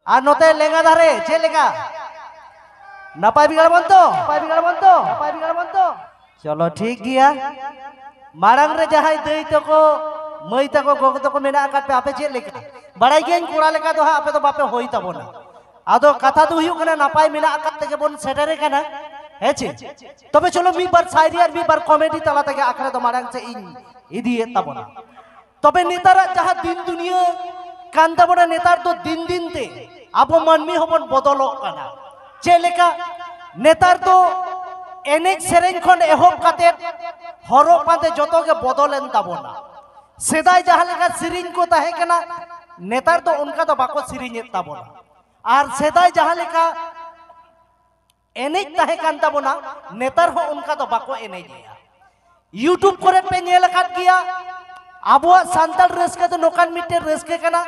আর নতে লেঙ্গা ধারে चे लेगा नापाय बिगड़ बंतो चलो ठीक गया मारंग रे जहां दई तको मई तको गोग तको मेना आकात पे आपे चे लेगा बड़ाई गेन कोड़ा लेका तो आपे तो बापे होई तबोना आदो कथा तो हुयु कना नापाय मेना आकात तेगे बोन सेटरे कना हेचे तबे चलो मी बार शायरी और मी बार कॉमेडी तला तेगे आखरे तो मारंग से इन इदिए तबोना तबे नेतारा जहां दिन दुनिया कांदा बड़ा नेतार तो दिन दिन ते आबो मानमी हबन बदलो कना चे लेका नेतार तो एनेक सेरेन खन एहोब काते हरो पाते जतो के बदलेन ताबोना सेदाय जहां लेका सिरिन को ताहे कना नेतार तो उनका तो बाको सिरिन ताबोना और सेदाय जहां लेका एनेक ताहे कान ताबोना नेतार हो उनका तो बाको एनेक यूट्यूब करे पे नेल काट गया आबो सांताल रस्के तो नोकान मिटे रस्के कना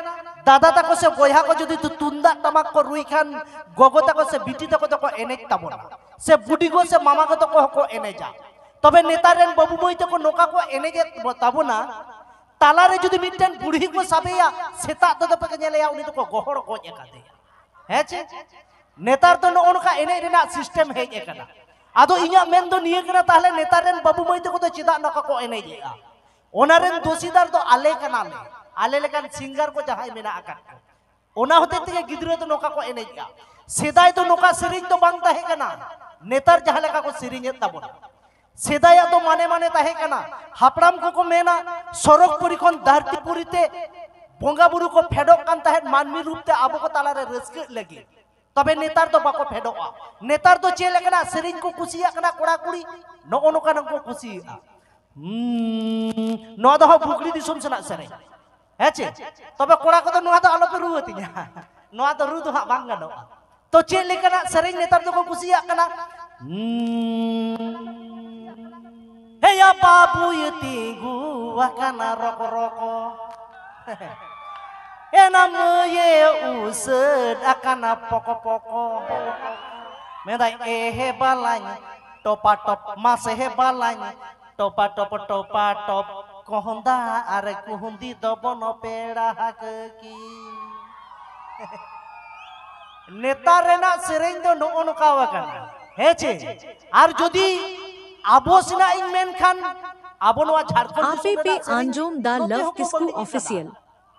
दादा तको से बोया को जदि तु तुंदा तमाक को रुई खान गोगो तको से बिटी तको तको एनेक ताबोना से बुडी को से मामा को तको को एनेजा तबे नेतारेन बाबू मई तको नोका को एनेजे ताबोना ताला रे जदि मिटन बुढ़ी को साबेया सेता तो तपे के नेलेया उनी तको गोहर को एकादेया हेचे नेतार तो नोनका एने रेना सिस्टम हे एकना आदो इया मेन दो निये कना ताहले नेतारेन बाबू मई तको तो चिदा नोका को एनेजेया ओनारेन दोषीदार तो आले कना ले आले लेकान सिंगर को जहां मेना आकात ओना होते ते गिदरे तो नोका को एनेजा सेदाय तो नोका सिरिंज तो बांग ताहे कना नेतार जहां लेका को सिरिंज ताबोना सेदाय तो माने माने ताहे कना हापड़ाम को मेना सरक पुरी खन धरती पुरीते बोंगा बुरु को फेडक कान ताहे मानमी रूपते आबो को ताला रे रस्के लगी तबे नेतार तो बाको फेडोआ नेतार तो चे लेकना सिरिंज को कुसिया कना कोड़ा कुड़ी नो ओनोका नको कुसिया नो दो बुकड़ी दिसुम सना सरे हेचे तबे कोड़ा को तो नुआ तो आलो पे रुवतिया नुआ तो रु तो हा बांग गनोआ तो चे लेकना सरेंग नेतार तो को कुसिया कना हे या बाबू यति गुआ कना रक रको ए नाम ये उसद akana poko poko मेदा ए हे बालाኝ टोपा टप मासे हे बालाኝ टोपा टप kohonda are kuhundi dobono pera hakki नेता रेना सेरेंग दो नो ओनका वकना हेचे आर जदी आबो सिना इन मेन खान आबो नवा झारखंड आरपीपी आंजुम दा लव किसकू ऑफिशियल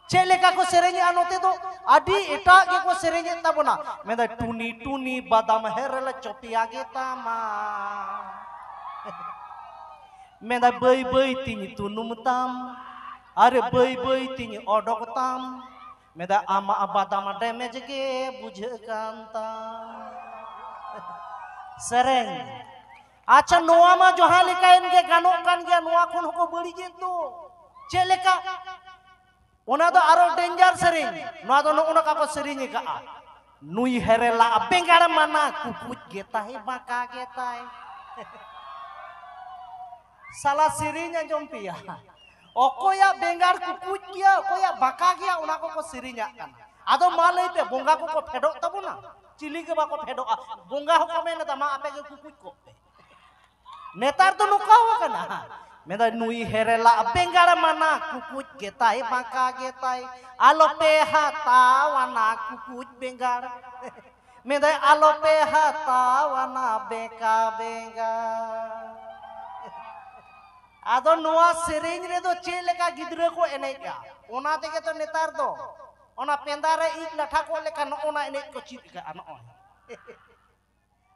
चेलेका को सेरेंग आनोते तो आदि एटा के को सेरेंग ताबोना मेदा टुनी टुनी बादाम हेरला चोपिया गे तामा मेदा बई बई तिनी तुनुम ताम अरे बई बई तिनी ओडक ताम मेदा आमा बादाम डैमेज के बुझ कांता सेरेंग अच्छा नोआ मा जहां लेका इनके गानो कान गया नोआ खन को बड़ी जे तो चेलेका ओना दो आरो डेंजर सेरेंग नोआ दो ओना का को सेरेंग का नुई हेरेला बेंगार माना कुकुज गेता है बाका गेता है साला सेरेंग अंजम पिया ओकोया बेंगार कुकुज गया ओकोया बाका गया ओना को सेरेंग कान आदो मा लइते बोंगा को फेडो तबोना चिली के बाको फेडो बोंगा हो मेन तमा आपे के कुकुज को नेतार तो नुका हो कना मेदा नुई हेरेला बेंगार माना कुकुज गेताय बाका गेताय आलो पे हातावाना कुकुज बेंगार मेदा आलो पे हातावाना बेका बेंगार आदो नुआ सेरेंज रे दो चे लेका गिदरे को एनेजा ओना तेगे तो नेतार दो ओना पेंदारे इक लठा को लेका न ओना एने को चित का न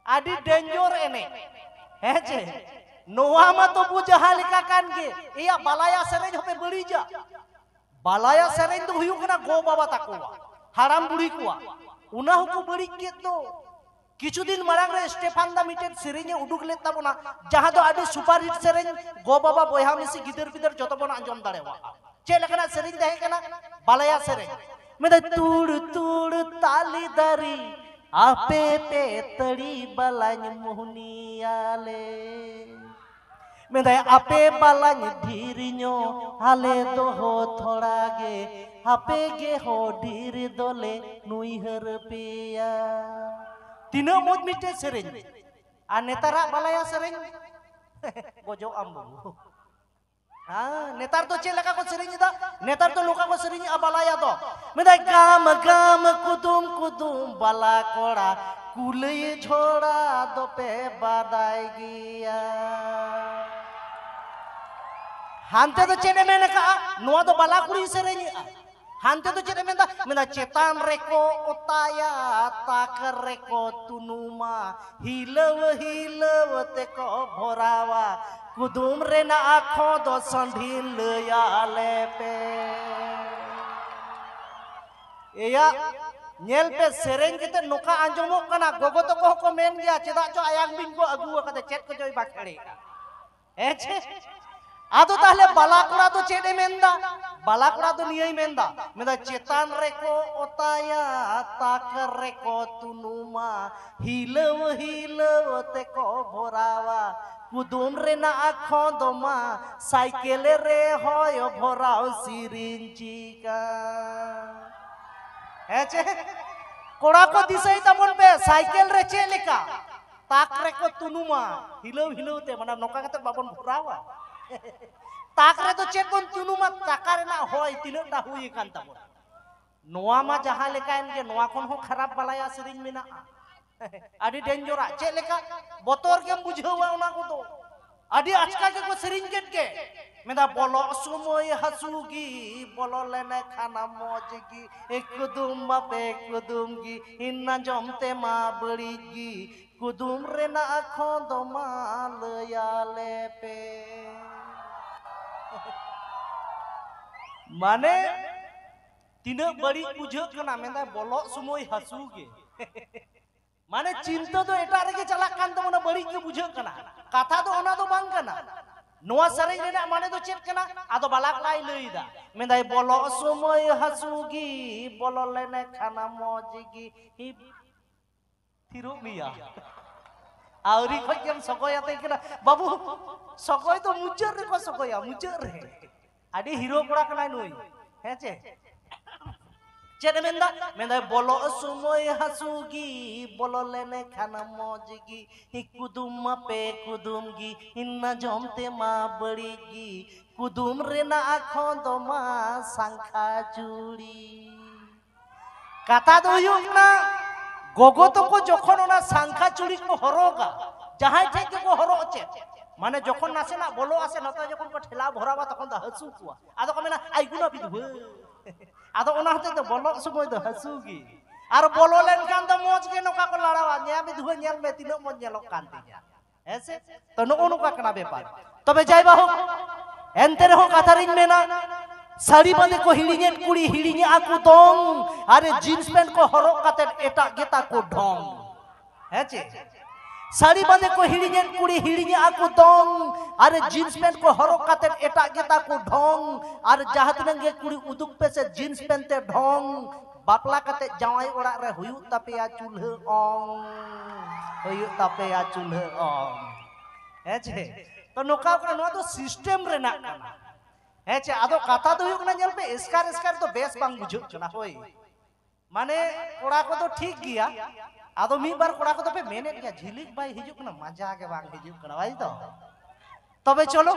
आदि डेंजर एने हेचे नोआ मा तो बुझहा लेका कान गे एया बालाया सेरेंज होपे बड़ी जा बालाया सेरेंज तो हुयु कना गो बाबा ताकोवा हाराम बुढ़ी कोवा उना को बड़ी के तो किछु दिन मारांग रे स्टेफान दा मिटेड सेरेंज उडुक ले ताबोना जहां दो आदि सुपर हिट सेरेंज गो बाबा बोया मिसी गिदर बिदर जतो बना अंजम दाड़ेवा चे लेकना सेरेंज दहे कना बालाया सेरेंज मेदा तुड़ तुड़ ताली दारी आपे पे तड़ी बालाñ मोहनियाले मेदा आपे बालाñ धीरिño हाले तो हो थोड़ा गे आपे गे हो धीर दोले नुई हरपिया तीनो मोज मिटे सेरेंज आ नेतारा बालाया सेरेंज गोजो आम्बो हाँ नेतार तो चेल लगा को सेरिंग दा नेतार तो लोका को सेरिंग बालाया दो मेदा गाम गाम कुदुम कुदुम बाला कोड़ा कुलई झोड़ा दो पे बादाई गिया हांते तो चेने में का नुआ तो बाला कुड़ी सेरिंग हांते तो चेने में दा मेदा चेतान रेको उताया ताकर रेको तुनुमा हिलव हिलव ते को भोरावा कुदुम रे ना आँखों दो संढील लयाले पे या नेल पे सेरेंग किते नुका आंजमो कना गोगो तो को मेन गया चेदा जो आयांग बिन को अगुआ कते चेत को जोई बाखेड़े एछे आदो ताहले बालाकुड़ा तो चेडे मेंदा बालाकुड़ा तो नियई मेंदा मेदा चेतान रेको ओताया ताकर रेको तुनुमा हिलव हिलव ते को भोरावा कुदुम रे ना आँखों दोमा साइकिल रे होय भोराव सिरिंजी का ऐसे कोड़ा को दिसई तबन पे साइकिल रे चे लेका ताक रे को तुनुमा हिलव हिलव ते माना नोका कते बाबन भोरावा ताक रे तो चे कोन तुनुमा ताका रे ना होय तिना दा हुई कान तबन नोआ मा जहां लेका इनके नोआ कोन हो खराब बलाया सिरिंज मेना आदि डेंजरा चे लेका बोतोर के बुझावा ओना को दो आदि आजका के को सेरिंग के मेदा बोलो सुमोय हसुगी बोलो लेने खाना मौजगी एक कुदुम बापे कुदुम गी इन्ना जमते मा बड़ीगी कुदुम रे ना आँखों दो मा लयाले पे माने तीना बड़ी बुझो कना मेदा बोलो सुमोय हसुगी माने चिंता तो एटा रेगे चला कान तो मना बड़ी के बुझो कना कथा तो ओना तो बांग कना नोआ सरेंग रेना माने तो चेत कना आदो बालाक लाई लईदा मेदाय बोलो समय हसुगी बोलो लेने खाना मौजगी हि थिरु मिया आवरी खजम सकोयाते कना बाबू सकोय तो मुचर रे को सकोया मुचर रे आडी हीरो कोड़ा कना नुई हेचे चेने मेंदा मेंदा बोलो सुमोय हसुगी बोलो लेने खाना मौजगी ही कुदुम पे कुदुमगी इन्ना जमते मा बड़ीगी कुदुम रे ना आँखों दो मा सांखा चूड़ी कथा दो हुयुकना गोगो तो को जखन ओना सांखा चूड़ी को हरोगा जहां ठेके को हरो चे माने जखन नासेना बोलो आसे नता जखन को ठेला भरावा तखन द हसु कुआ आदो को मेना आइगुना बिदु आदो ओना हते तो बोलो समय दो हसुगी आर बोलो लेन कान तो मौज के नोका को लड़ावा न्या बि धुआ नेल में तिनो मौज नेलो कान तिया ऐसे तो नो नोका कना बेपार तबे जाय बाहु एनते रहो काथारिन मेना साड़ी बांधे को हिड़िङेन कुड़ी हिड़िङे आकु दोंग अरे जीन्स पैंट को हरोक काते एटा गेता को ढोंग हेचे साड़ी बांधे को हिड़िङेन कुड़ी हिड़िङे आकु दोंग अरे जीन्स पैंट को हरोक काते एटा गेता को ढोंग अरे जहां तिनंगे कुड़ी उदुक पे से जीन्स पैंट ते ढोंग बापला काते जावाई ओड़ा रे हुयु तापेया चूल्हा ओंग हुयु तापेया चूल्हा ओंग हेचे तो नोका का नो तो सिस्टम रे ना काना हेचे आदो कथा तो हुयुक ना नेल पे एस्कार तो बेस बांग बुझुक चना होय माने कोड़ा को तो ठीक गिया आदो मी बार कोड़ा को तो पे मेने गया झिलिक भाई हिजुक ना मजा के बांग हिजुक ना भाई तो तबे चलो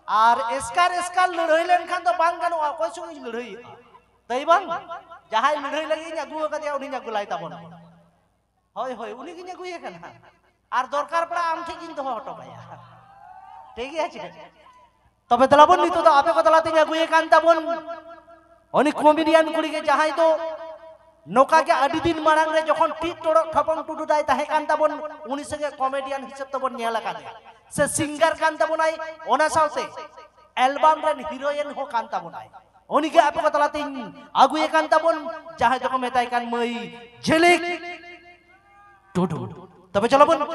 और एस्कार लड़ाई लेन खान तो बांग गानो कोई संग लड़ाई तई बांग जहां लड़ाई लगी ना गुआ का दिया उनी ना गुलाई ताबन होय होय उनी की ना गुए कना और दरकार पड़ा आम ठीक इन तो हटो भाया ठीक है तबे तलाबन नितो तो आपे को तलाते गुए कान ताबन उनी कॉमेडियन कुड़ी के जहां तो नोका के आदि दिन मारांग रे जखन टिट तोड़ ठपंग टुडु दाय ताहे कान ताबन उनी संगे कॉमेडियन हिसाब तबन नेला कान से सिंगर कान ताबनाई ओना साउते एल्बम रेन हीरोइन हो कान ताबनाई उनी के आपे को तलाते आगुए कान ताबन जहां जको मेताय कान मई झेलिक टुडु तबे चलो बन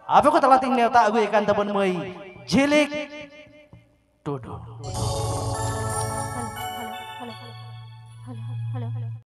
आपे को तलाते नेता आगुए कान ताबन मई झेलिक टुडु